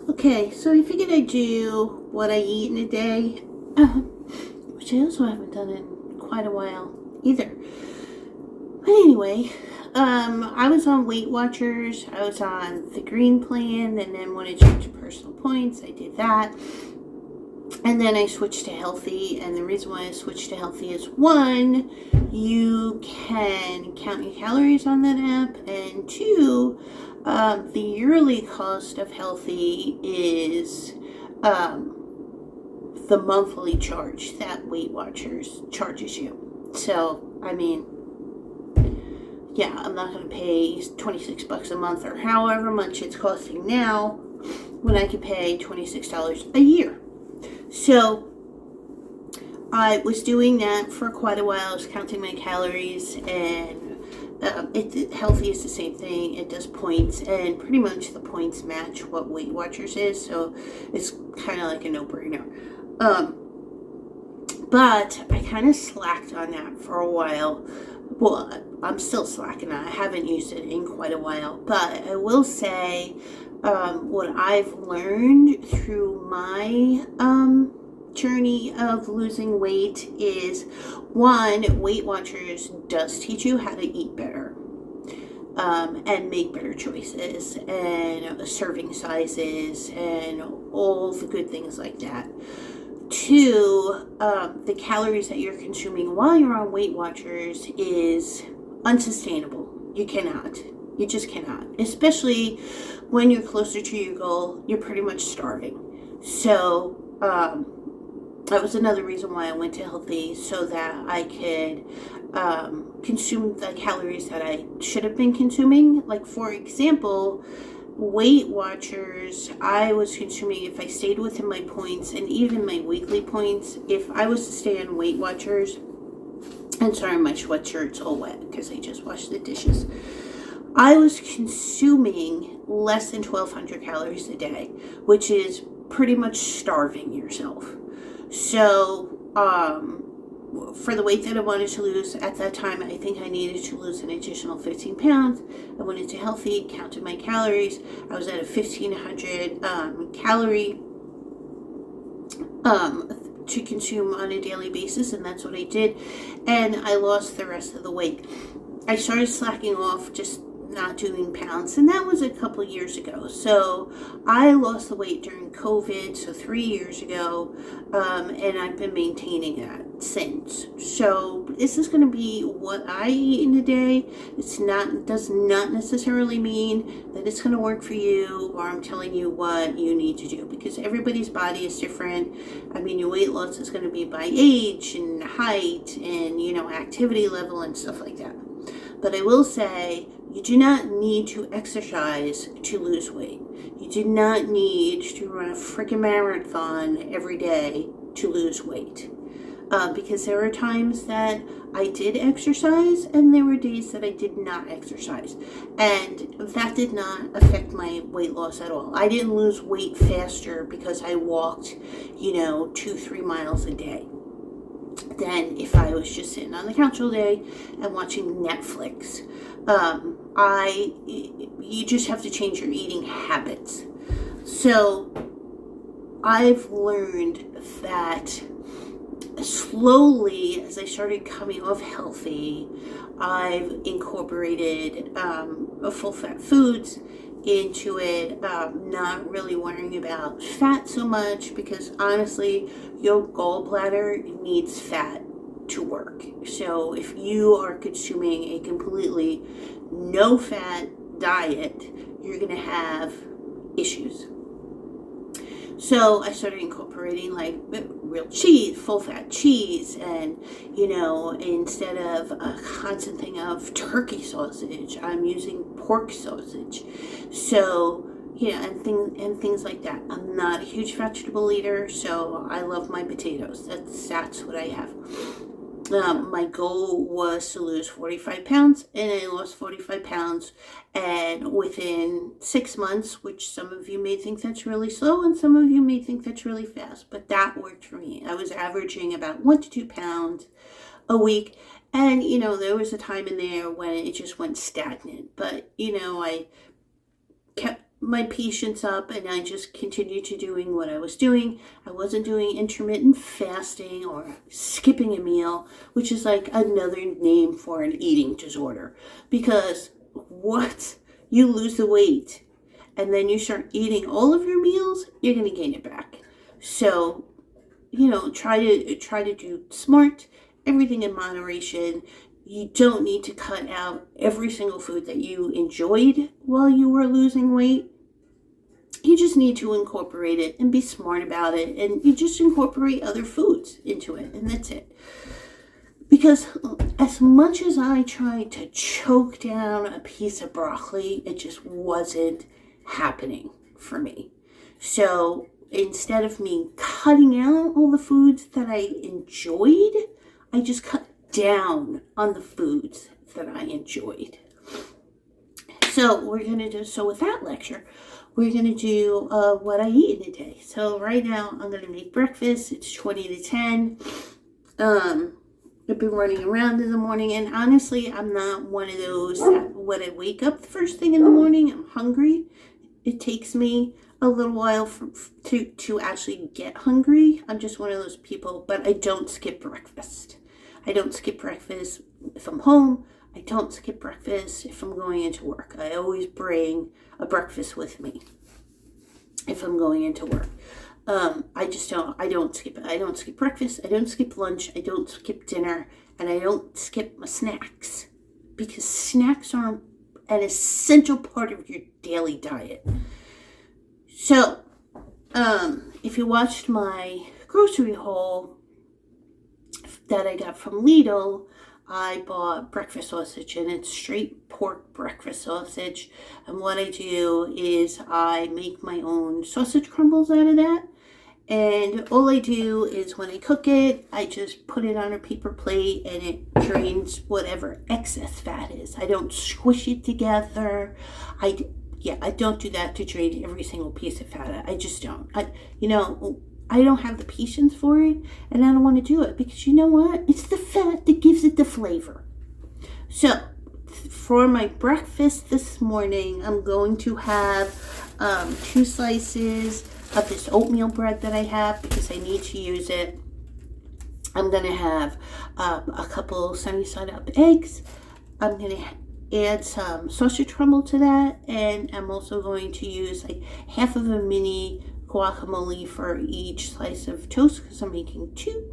Okay, so I figured I'd do what I eat in a day, which I also haven't done in quite a while either. But anyway, I was on Weight Watchers, I was on the green plan, and then when I switched to personal points, I did that. And then I switched to healthy, and the reason why I switched to healthy is one, you can count your calories on that app, and two, the yearly cost of healthy is the monthly charge that Weight Watchers charges you. So, I mean, yeah, I'm not going to pay $26 a month or however much it's costing now when I could pay $26 a year. So I was doing that for quite a while. I was counting my calories, and healthy is the same thing. It does points, and pretty much the points match what Weight Watchers is, so it's kind of like a no-brainer. But I kind of slacked on that for a while. Well, I'm still slacking on it. I haven't used it in quite a while, but I will say what I've learned through my journey of losing weight is one, Weight Watchers does teach you how to eat better and make better choices and serving sizes and all the good things like that. Two, the calories that you're consuming while you're on Weight Watchers is unsustainable. You cannot. You just cannot. Especially when you're closer to your goal, you're pretty much starving. So, that was another reason why I went to healthy, so that I could consume the calories that I should have been consuming. Like, for example, Weight Watchers, I was consuming, if I stayed within my points and even my weekly points, if I was to stay on Weight Watchers, and sorry, my sweatshirt's all wet because I just washed the dishes. I was consuming less than 1,200 calories a day, which is pretty much starving yourself. So, for the weight that I wanted to lose at that time, I think I needed to lose an additional 15 pounds. I went into healthy, counted my calories. I was at a 1,500 calorie to consume on a daily basis, and that's what I did. And I lost the rest of the weight. I started slacking off, just not doing pounds, and that was a couple years ago. So I lost the weight during COVID, so 3 years ago, and I've been maintaining that since. So this is going to be what I eat in a day. Does not necessarily mean that it's going to work for you, or I'm telling you what you need to do, because everybody's body is different. I mean, your weight loss is going to be by age and height and, activity level and stuff like that. But I will say, you do not need to exercise to lose weight. You do not need to run a freaking marathon every day to lose weight. Because there are times that I did exercise and there were days that I did not exercise. And that did not affect my weight loss at all. I didn't lose weight faster because I walked, 2-3 miles a day than if I was just sitting on the couch all day and watching Netflix. You just have to change your eating habits. So I've learned that slowly, as I started coming off healthy, I've incorporated full fat foods into it, not really worrying about fat so much, because honestly, your gallbladder needs fat to work. So if you are consuming a completely no fat diet, you're going to have issues. So I started incorporating like real cheese, full fat cheese, and instead of a constant thing of turkey sausage, I'm using pork sausage. So and things like that. I'm not a huge vegetable eater, so I love my potatoes. That's what I have. My goal was to lose 45 pounds, and I lost 45 pounds, and within 6 months, which some of you may think that's really slow, and some of you may think that's really fast, but that worked for me. I was averaging about 1 to 2 pounds a week, and, there was a time in there when it just went stagnant, but, I kept my patience up and I just continued to doing what I was doing. I wasn't doing intermittent fasting or skipping a meal, which is like another name for an eating disorder. Because what? You lose the weight and then you start eating all of your meals, you're going to gain it back. So, try to do smart, everything in moderation. You don't need to cut out every single food that you enjoyed while you were losing weight. You just need to incorporate it and be smart about it. And you just incorporate other foods into it. And that's it. Because as much as I tried to choke down a piece of broccoli, it just wasn't happening for me. So instead of me cutting out all the foods that I enjoyed, I just cut down on the foods that I enjoyed. So with that lecture, we're going to do what I eat in a day. So right now I'm going to make breakfast. It's 20 to 10. I've been running around in the morning, and honestly, I'm not one of those that when I wake up the first thing in the morning, I'm hungry. It takes me a little while to actually get hungry. I'm just one of those people, but I don't skip breakfast. I don't skip breakfast if I'm home. I don't skip breakfast if I'm going into work. I always bring a breakfast with me if I'm going into work. I don't skip breakfast, I don't skip lunch, I don't skip dinner, and I don't skip my snacks. Because snacks are an essential part of your daily diet. So, if you watched my grocery haul that I got from Lidl, I bought breakfast sausage, and it's straight pork breakfast sausage. And what I do is I make my own sausage crumbles out of that. And all I do is when I cook it, I just put it on a paper plate and it drains whatever excess fat is. I don't squish it together. I don't do that to drain every single piece of fat. I just don't. I don't have the patience for it, and I don't want to do it because you know what? It's the fat that gives it the flavor. So, for my breakfast this morning, I'm going to have 2 slices of this oatmeal bread that I have because I need to use it. I'm going to have a couple sunny side up eggs. I'm going to add some sausage crumble to that, and I'm also going to use like half of a mini guacamole for each slice of toast because I'm making 2.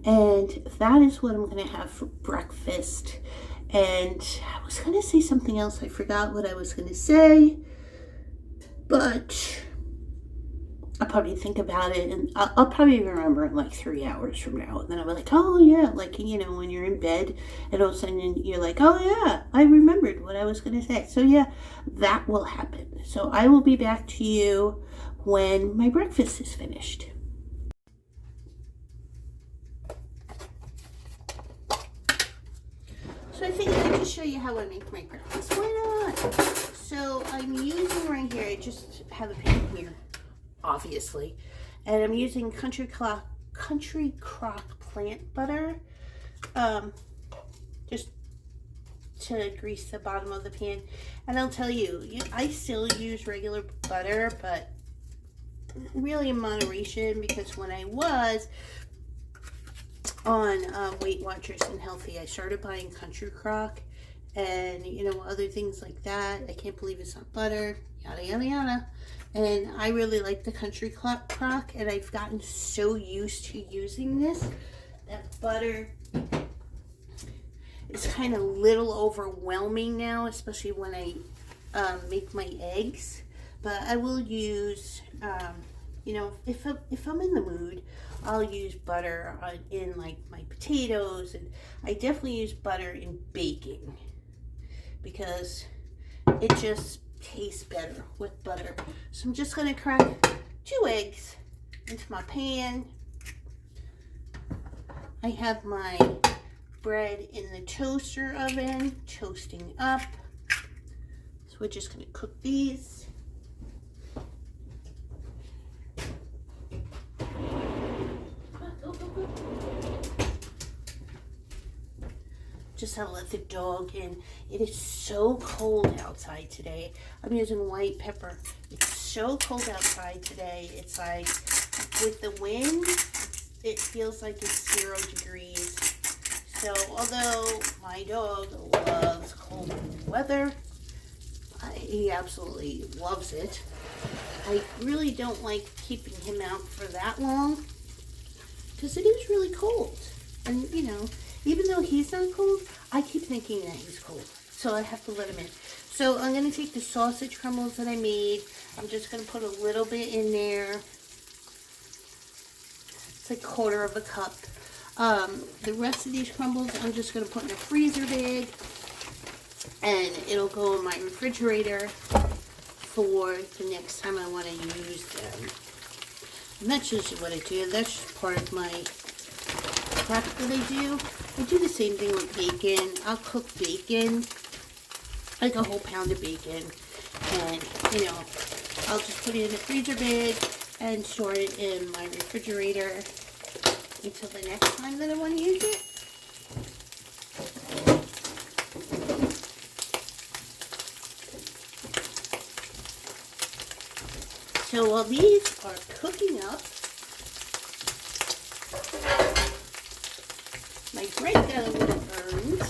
And that is what I'm going to have for breakfast. And I was going to say something else. I forgot what I was going to say, but I'll probably think about it, and I'll probably remember it like 3 hours from now. And then I'll be like, oh yeah, like, when you're in bed and all of a sudden you're like, oh yeah, I remembered what I was going to say. So yeah, that will happen. So I will be back to you when my breakfast is finished. So I think I can just show you how I make my breakfast. Why not? So I'm using right here, I just have a pan here, obviously, and I'm using Country Crock plant butter, just to grease the bottom of the pan. And I'll tell you, I still use regular butter, but really in moderation, because when I was on Weight Watchers and Healthy, I started buying Country Crock and other things like that. I can't believe it's not butter, yada yada yada. And I really like the Country Crock, and I've gotten so used to using this that butter is kind of little overwhelming now, especially when I make my eggs. But I will use, if I'm in the mood, I'll use butter in like my potatoes, and I definitely use butter in baking because it just tastes better with butter. So I'm just going to crack 2 eggs into my pan. I have my bread in the toaster oven, toasting up. So we're just going to cook these. just to let the dog in. It is so cold outside today. I'm using white pepper. It's so cold outside today. It's like with the wind, it feels like it's 0 degrees. So although my dog loves cold weather, he absolutely loves it. I really don't like keeping him out for that long because it is really cold. And you know, even though he's not cold, I keep thinking that he's cold. So I have to let him in. So I'm going to take the sausage crumbles that I made. I'm just going to put a little bit in there. It's like 1/4 cup. The rest of these crumbles I'm just going to put in a freezer bag. And it'll go in my refrigerator for the next time I want to use them. And that's usually what I do. That's just part of my prep that I do. I do the same thing with bacon. I'll cook bacon, like a whole pound of bacon. And, you know, I'll just put it in a freezer bag and store it in my refrigerator until the next time that I want to use it. So while these are cooking up, my bread got a little burned.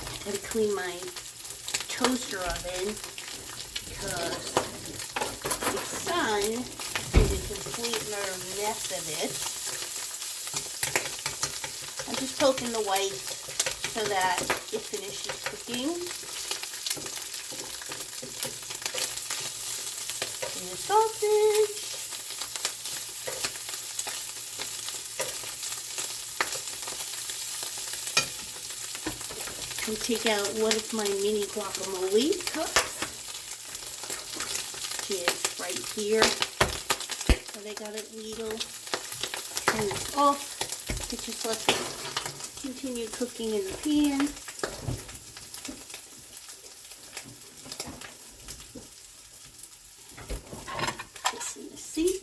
I gotta clean my toaster oven because the sun did a complete mess of it. I'm just poking the white so that it finishes cooking. And the sausage. I'll take out one of my mini guacamole cups, which is right here. So I got a ladle. Turn this off. It just lets it continue cooking in the pan. Put this in the sink.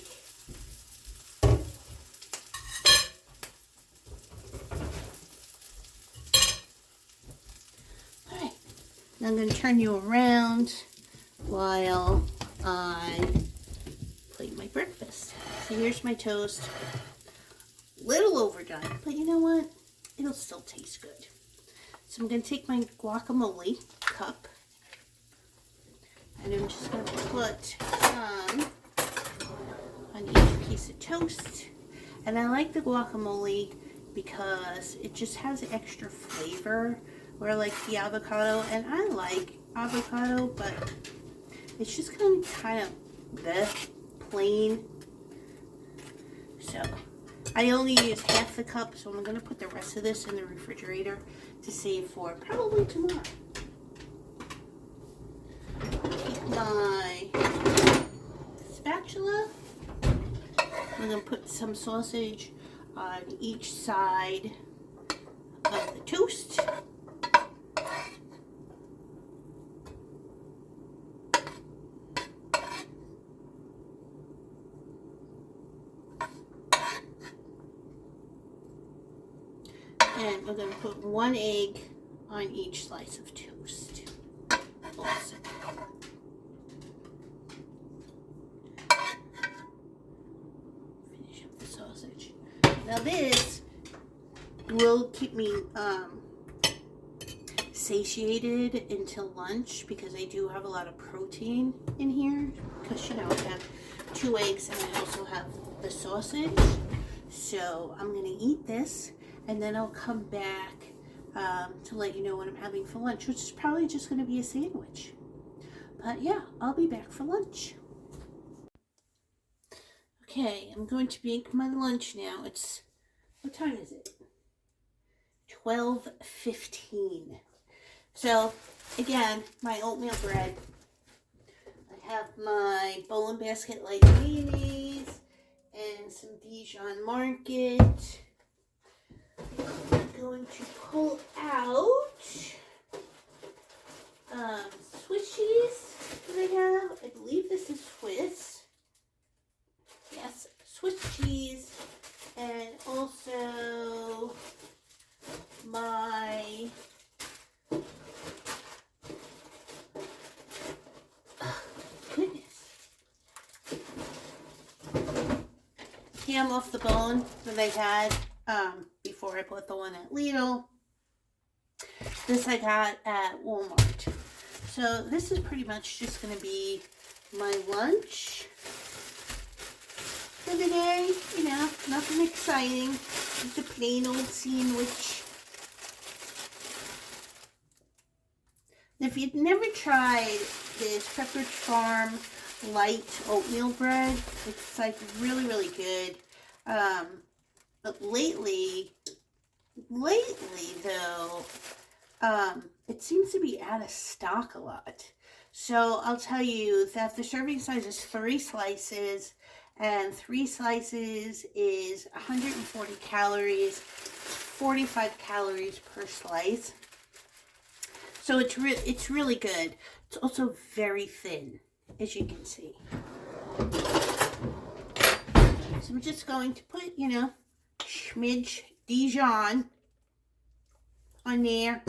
Alright, now I'm going to turn you around while I plate my breakfast. So here's my toast. Little overdone, but you know what? It'll still taste good. So I'm going to take my guacamole cup and I'm just going to put some on each piece of toast. And I like the guacamole because it just has extra flavor, where like the avocado, and I like avocado, but it's just kind of the plain. So I only use half the cup, so I'm going to put the rest of this in the refrigerator to save for probably tomorrow. Take my spatula. I'm going to put some sausage on each side of the toast. And we're going to put 1 egg on each slice of toast. Also. Finish up the sausage. Now this will keep me satiated until lunch because I do have a lot of protein in here. Because, you know, I have 2 eggs and I also have the sausage. So I'm going to eat this. And then I'll come back to let you know what I'm having for lunch, which is probably just going to be a sandwich. But yeah, I'll be back for lunch. Okay, I'm going to make my lunch now. What time is it? 12:15. So, again, my oatmeal bread. I have my Bowl and Basket light mayonnaise and some Dijon Market. I'm going to pull out Swiss cheese that I have. I believe this is Swiss. my goodness, ham off the bone that I had before I bought the one at Lidl. This I got at Walmart. So this is pretty much just going to be my lunch for the day. You know, nothing exciting. Just a plain old sandwich. If you've never tried this Pepperidge Farm light oatmeal bread, it's like really, really good. But lately though, it seems to be out of stock a lot. So I'll tell you that the serving size is 3 slices, and 3 slices is 140 calories, 45 calories per slice. So it's really good. It's also very thin, as you can see. So I'm just going to put, you know, smidge Dijon on there,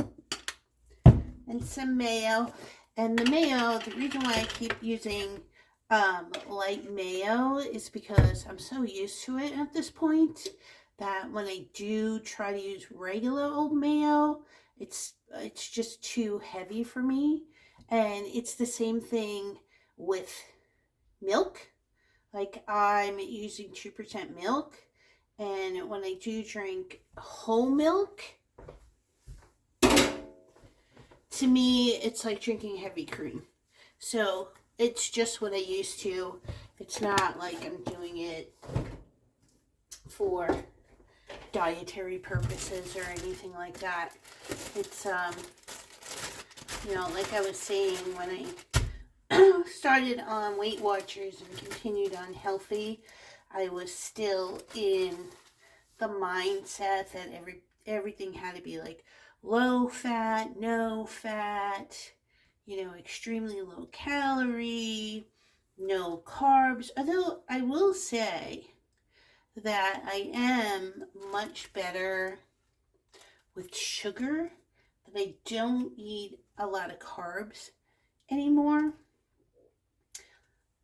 and some mayo. And the mayo, the reason why I keep using light mayo is because I'm so used to it at this point that when I do try to use regular old mayo, it's just too heavy for me. And it's the same thing with milk. Like, I'm using 2% milk, and when I do drink whole milk, to me, it's like drinking heavy cream. So it's just what I used to. It's not like I'm doing it for dietary purposes or anything like that. It's, you know, like I was saying, when I started on Weight Watchers and continued on healthy, I was still in the mindset that everything had to be like low fat, no fat, you know, extremely low calorie, no carbs. Although I will say that I am much better with sugar, but I don't eat a lot of carbs anymore.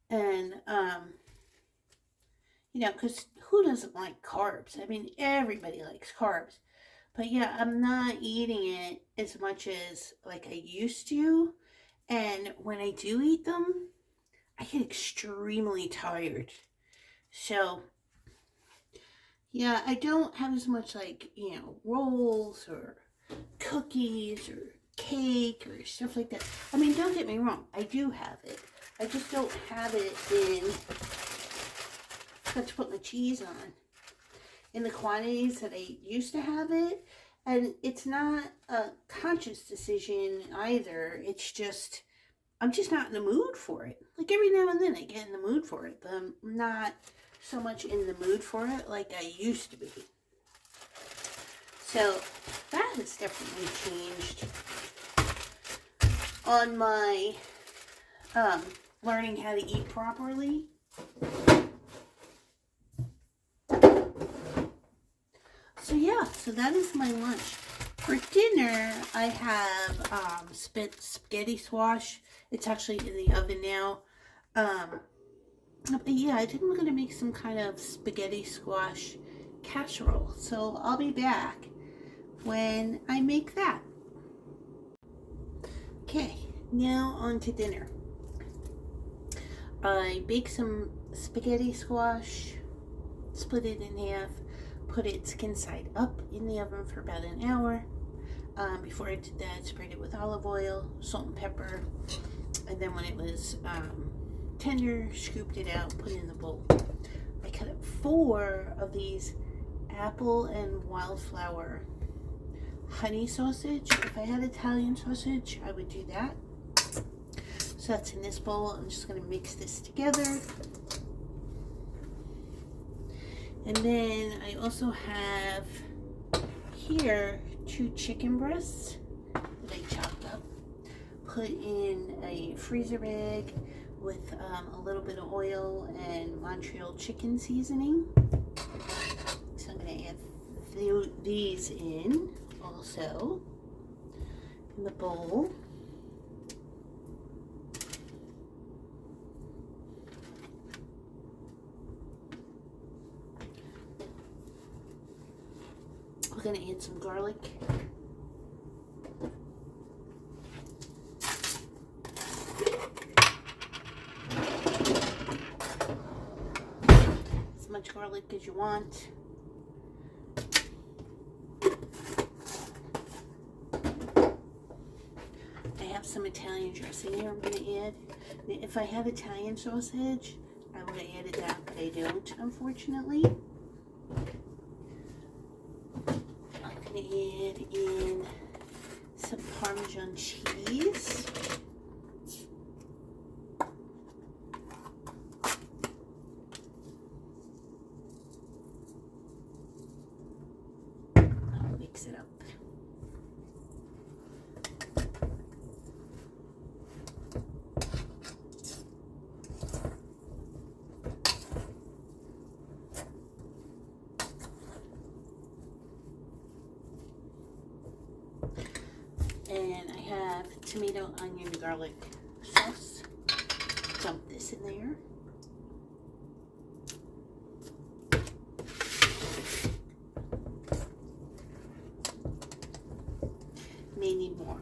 And, you know, because who doesn't like carbs? I mean, everybody likes carbs. But yeah, I'm not eating it as much as like I used to. And when I do eat them, I get extremely tired. So, yeah, I don't have as much like, you know, rolls or cookies or cake or stuff like that. I mean, don't get me wrong, I do have it. I just don't have it in, got to put my cheese on, in the quantities that I used to have it. And it's not a conscious decision either. It's just, I'm just not in the mood for it. Like every now and then I get in the mood for it, but I'm not so much in the mood for it like I used to be. So that has definitely changed on my learning how to eat properly. So yeah, so that is my lunch. For dinner, I have spaghetti squash. It's actually in the oven now. But yeah, I think I'm going to make some kind of spaghetti squash casserole. So I'll be back when I make that. Okay, now on to dinner. I baked some spaghetti squash, split it in half, put it skin side up in the oven for about an hour. Before I did that, sprayed it with olive oil, salt and pepper, and then when it was tender, scooped it out, put it in the bowl. I cut up 4 of these apple and wildflower honey sausage. If I had Italian sausage, I would do that. So that's in this bowl. I'm just going to mix this together. And then I also have here 2 chicken breasts that I chopped up, put in a freezer bag with a little bit of oil and Montreal chicken seasoning. So I'm going to add these in also in the bowl. We're going to add some garlic. As much garlic as you want. I have some Italian dressing here I'm going to add. If I had Italian sausage, I would have added that, but I don't, unfortunately. Add in some Parmesan cheese. I'll mix it up. And I have tomato, onion, garlic sauce. Dump this in there. May need more.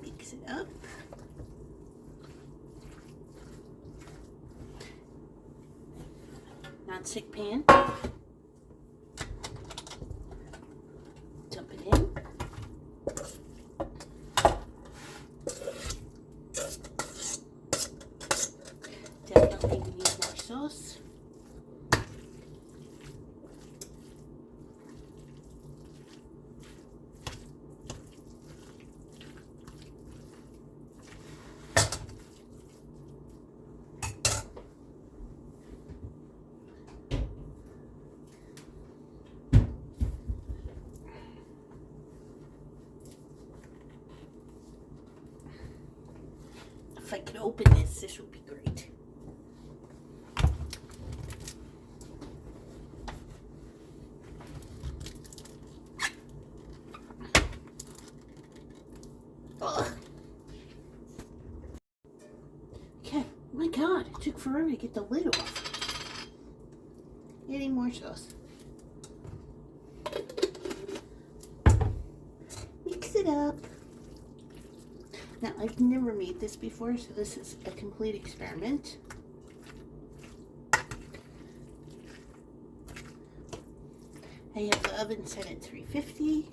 Mix it up. Non-stick pan. Dump it in. Definitely need more sauce. If I could open this would be great. Ugh. Okay, oh my God, it took forever to get the lid off. Adding more sauce. Mix it up. Now, I've never made this before, so this is a complete experiment. I have the oven set at 350.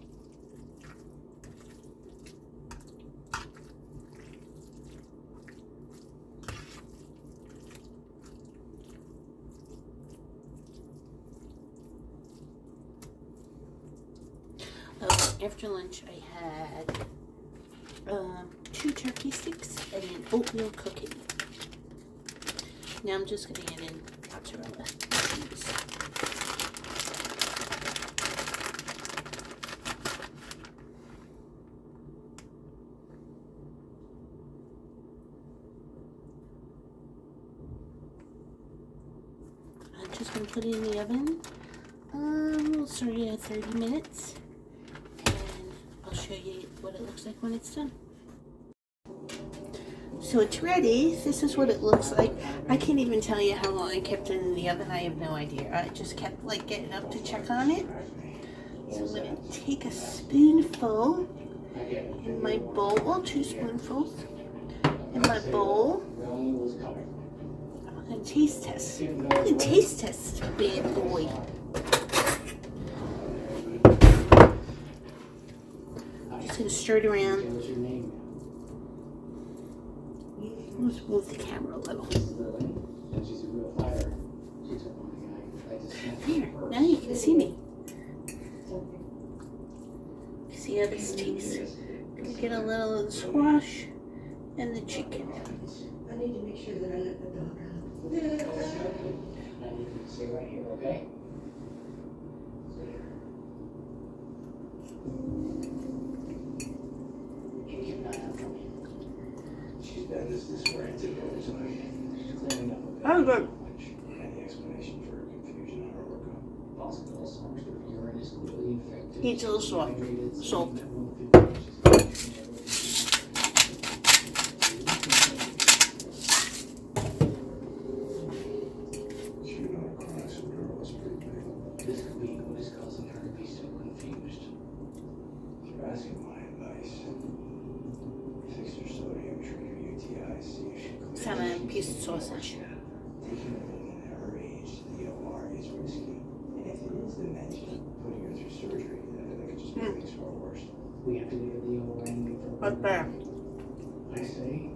After lunch, I had 2 turkey sticks and an oatmeal cookie. Now I'm just going to add in mozzarella cheese. I'm just going to put it in the oven. We'll start it at 30 minutes. I'll show you what it looks like when it's done. So it's ready. This is what it looks like. I can't even tell you how long I kept it in the oven. I have no idea. I just kept like getting up to check on it. So I'm going to take a spoonful in my bowl, well, 2 spoonfuls in my bowl. I'm going to taste test. I'm going to taste test, bad boy. Just going to stir it around. Let's move the camera a little. There, now you can see me. See how this tastes. Gonna get a little of the squash and the chicken. I need to make sure that I let the dog out. Now you can stay right here, okay? Keep an eye on me. She's been disoriented over time. She's cleaning up. Oh, good. Any explanation for her confusion on her workup? Possible. long as the urine is clearly infected. Needs a little salt. Hydrated, Salt. She know chronic syndrome was pretty big. This could be what is causing her to be so confused. You're asking my advice. Fix her sodium, treat her UTI, see if she clears. Some piece of sausage. Taking a woman at her age to the OR is risky. And if it is dementia, putting her through surgery, that could just make things far worse. We have to go to the OR and wait for What's that? I say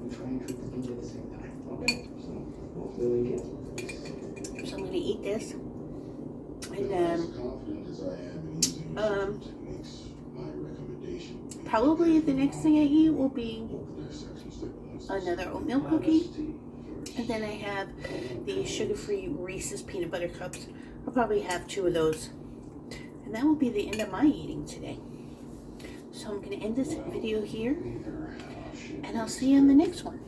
we try and treat the things at the same time. Okay, so hopefully we get So I'm gonna eat this. And As confident as I am in using certain techniques, my recommendation would be probably the next thing I eat will be open dissection stabilizers. another oatmeal cookie. And then I have the sugar-free Reese's peanut butter cups. I'll probably have 2 of those. And that will be the end of my eating today. So I'm going to end this video here. And I'll see you in the next one.